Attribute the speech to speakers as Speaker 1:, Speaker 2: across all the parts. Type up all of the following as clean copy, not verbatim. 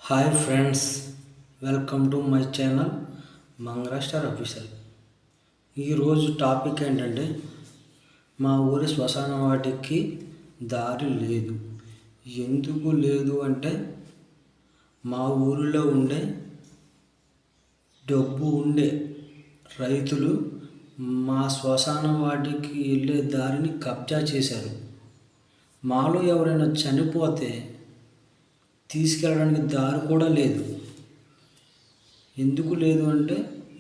Speaker 1: Hi friends, welcome to my channel మంగళ star official. ఈరోజు topic ఏంటంటే మా ఊరి శ్మశాన వాటికి దారి లేదు. ఎందుకు లేదు అంటే మా ఊరిలో ఉండే డబ్బు ఉండే రైతులు మా శ్మశాన వాటికి వెళ్ళే దారిని కబ్జా చేశారు. మాలో ఎవరైనా చనిపోతే తీసుకెళ్ళడానికి దారి కూడా లేదు. ఎందుకు లేదు అంటే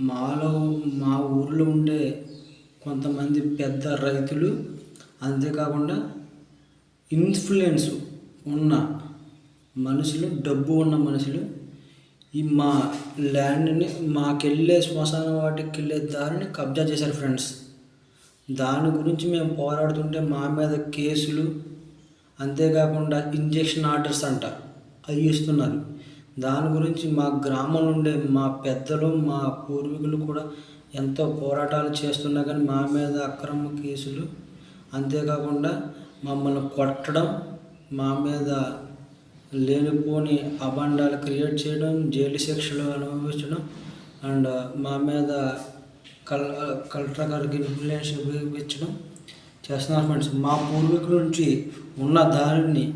Speaker 1: మా ఊరిలో ఉండే కొంతమంది పెద్ద రైతులు, అంతేకాకుండా ఇన్ఫ్లుయెన్స్ ఉన్న మనుషులు, డబ్బు ఉన్న మనుషులు ఈ మా ల్యాండ్ని, మాకెళ్ళే శ్మశాన వాటికి వెళ్ళే దారిని కబ్జా చేశారు ఫ్రెండ్స్. దాని గురించి మేము పోరాడుతుంటే మా మీద కేసులు, అంతేకాకుండా ఇంజెక్షన్ ఆర్డర్స్ అంట అవి ఇస్తున్నారు. దాని గురించి మా గ్రామం నుండే మా పెద్దలు, మా పూర్వీకులు కూడా ఎంతో పోరాటాలు చేస్తున్నా కానీ మా మీద అక్రమ కేసులు, అంతేకాకుండా మమ్మల్ని కొట్టడం, మా మీద లేనిపోని అభాండాలు క్రియేట్ చేయడం, జైలు శిక్షలు అనుభవించడం, అండ్ మా మీద కలెక్టర్ గారికి ఇన్ఫ్లుయెన్స్ ఉపయోగించడం చేస్తున్నారు ఫ్రెండ్స్. మా పూర్వీకుల నుంచి ఉన్న దారిని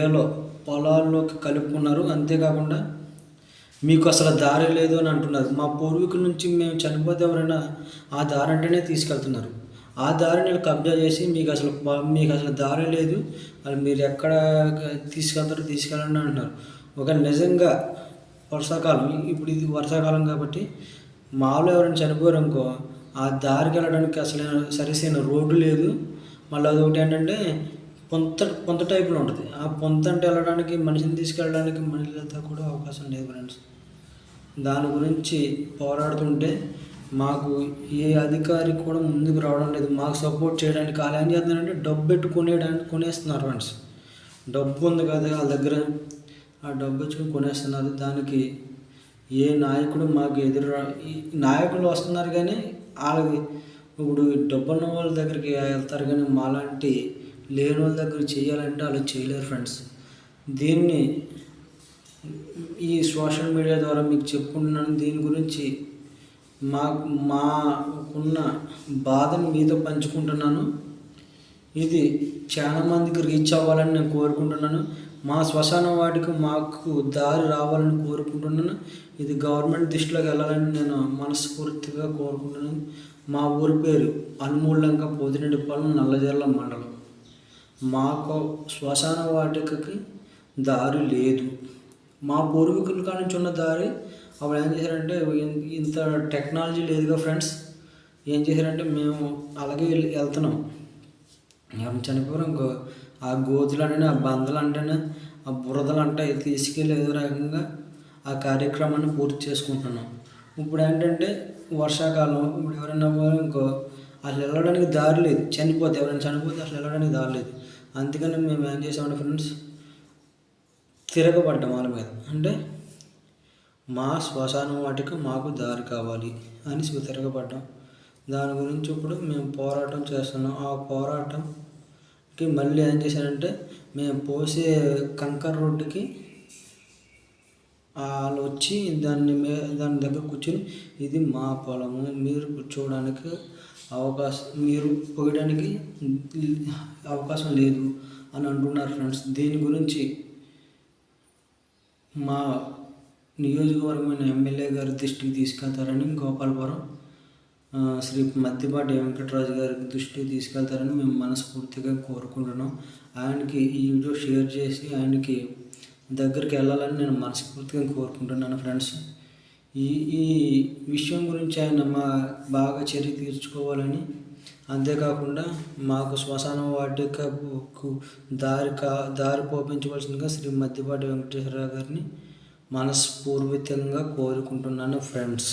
Speaker 1: ఏలో పొలాల్లోకి కలుపుకున్నారు. అంతేకాకుండా మీకు అసలు దారి లేదు అని అంటున్నారు. మా పూర్వీకుల నుంచి మేము చనిపోతే ఎవరైనా ఆ దారి అంటేనే తీసుకెళ్తున్నారు. ఆ దారిని కబ్జా చేసి మీకు అసలు దారి లేదు, అది మీరు ఎక్కడ తీసుకెళ్ళండి అంటున్నారు. ఒక నిజంగా వర్షాకాలం, ఇప్పుడు ఇది వర్షాకాలం కాబట్టి మాలో ఎవరైనా చనిపోయారు అనుకో, ఆ దారికి వెళ్ళడానికి అసలు సరిసైన రోడ్డు లేదు. మళ్ళీ అదొకటి ఏంటంటే పొంత టైప్లో ఉంటుంది. ఆ పొంత అంటే వెళ్ళడానికి, మనిషిని తీసుకెళ్ళడానికి మనుషులతో కూడా అవకాశం లేదు ఫ్రెండ్స్. దాని గురించి పోరాడుతుంటే మాకు ఏ అధికారి కూడా ముందుకు రావడం లేదు, మాకు సపోర్ట్ చేయడానికి. వాళ్ళు ఏం చేస్తున్నారంటే డబ్బు పెట్టి కొనేస్తున్నారు ఫ్రెండ్స్. డబ్బు ఉంది కదా వాళ్ళ దగ్గర, ఆ డబ్బు వచ్చి కొనేస్తున్నారు. దానికి ఏ నాయకుడు మాకు నాయకులు వస్తున్నారు కానీ వాళ్ళకి ఇప్పుడు డబ్బున్న వాళ్ళ దగ్గరికి వెళ్తారు కానీ మాలాంటి లేని వాళ్ళ దగ్గర చేయాలంటే వాళ్ళు చేయలేరు ఫ్రెండ్స్. దీన్ని ఈ సోషల్ మీడియా ద్వారా మీకు చెప్పుకుంటున్నాను. దీని గురించి మాకున్న బాధను మీతో పంచుకుంటున్నాను. ఇది చాలా మందికి రీచ్ అవ్వాలని నేను కోరుకుంటున్నాను. మా శ్మశాన వాటికి మాకు దారి రావాలని కోరుకుంటున్నాను. ఇది గవర్నమెంట్ దృష్టిలోకి వెళ్ళాలని నేను మనస్ఫూర్తిగా కోరుకుంటున్నాను. మా ఊరి పేరు అనుమూలంక పోతిరెడ్డిపాలెం, నల్లజర్ల మండలం. మాకు శ్మశాన వాటికకి దారి లేదు. మా పూర్వీకుల కాడ నుంచి ఉన్న దారి అప్పుడు ఏం చేశారంటే, ఇంత టెక్నాలజీ లేదుగా ఫ్రెండ్స్. ఏం చేశారంటే మేము అలాగే వెళ్తున్నాం. ఎవరు చనిపోయారు ఇంకో ఆ గోతులు అంటేనే, ఆ బందలు అంటేనే, ఆ బురదలు అంటే తీసుకెళ్ళి ఏదో రకంగా ఆ కార్యక్రమాన్ని పూర్తి చేసుకుంటున్నాం. ఇప్పుడు ఏంటంటే వర్షాకాలం, ఇప్పుడు ఎవరైనా ఇంకో అసలు వెళ్ళడానికి దారి లేదు. ఎవరైనా చనిపోతే అసలు వెళ్ళడానికి దారి లేదు. అందుకని మేము ఏం చేసామంటే ఫ్రెండ్స్, తిరగబడ్డాం వాళ్ళ మీద. అంటే మా శ్మశానం వాటికి మాకు దారి కావాలి అని తిరగబడ్డాం. దాని గురించి ఇప్పుడు మేము పోరాటం చేస్తున్నాం. ఆ పోరాటంకి మళ్ళీ ఏం చేశారంటే, మేము పోసే కంకర రోడ్డుకి వాళ్ళు వచ్చి దాని దగ్గర కూర్చొని, ఇది మా పొలము, మీరు కూర్చోవడానికి మీరు పోయడానికి అవకాశం లేదు అని అంటున్నారు ఫ్రెండ్స్. దీని గురించి మా నియోజకవర్గమైన ఎమ్మెల్యే గారి దృష్టికి తీసుకెళ్తారని, గోపాలపురం శ్రీ మద్దిపాటి వెంకటరాజు గారి దృష్టికి తీసుకెళ్తారని మేము మనస్ఫూర్తిగా కోరుకుంటున్నాం. ఆయనకి ఈ వీడియో షేర్ చేసి ఆయనకి దగ్గరికి వెళ్ళాలని నేను మనస్ఫూర్తిగా కోరుకుంటున్నాను ఫ్రెండ్స్. ఈ విషయం గురించి ఆయన బాగా చర్య తీర్చుకోవాలని, అంతేకాకుండా మాకు శ్మశాన వాటికకు దారి పోపించవలసిందిగా శ్రీ మద్దిపాటి వెంకటేశ్వరరావు గారిని మనస్ఫూర్తిగా కోరుకుంటున్నాను ఫ్రెండ్స్.